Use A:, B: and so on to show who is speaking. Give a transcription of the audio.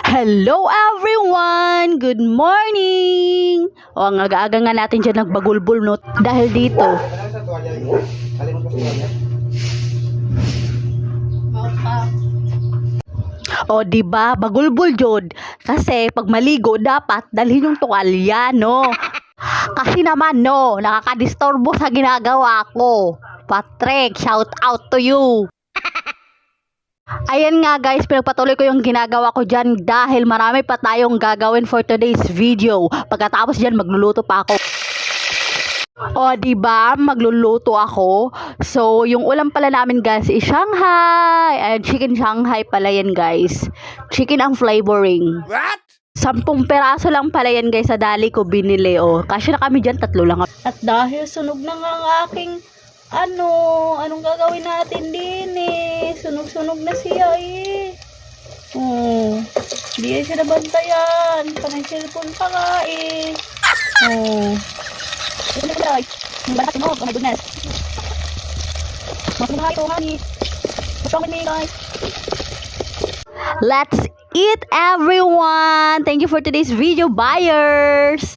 A: Hello everyone! Good morning! O, ang aga-aga nga natin dyan nagbagulbul, no? Dahil dito. O, diba? Bagulbul, Jod. Kasi, pag maligo, dapat dalhin yung tuwalya, no? Kasi naman, no, nakakadisturbo sa ginagawa ko. Patrick, shout out to you! Ayan nga guys, pinagpatuloy ko yung ginagawa ko dyan dahil marami pa tayong gagawin for today's video. Pagkatapos dyan, magluluto pa ako. O, diba? Magluluto ako. So, yung ulam pala namin guys is Shanghai. And chicken Shanghai pala yan guys. Chicken ang flavoring.
B: What?
A: 10 peraso lang pala yan guys sa dali ko binili. O, kasi na kami dyan, 3 lang. At dahil sunog na nga ang aking anong gagawin natin din eh? Sunog-sunog na siya eh. Oh, hindi siya nabantayan. Panay cellphone pa nga eh. Oh. Ito na guys. Yung balat mo. Oh my goodness. Mas mga ito, honey. What's wrong with me guys? Let's eat everyone. Thank you for today's video, buyers.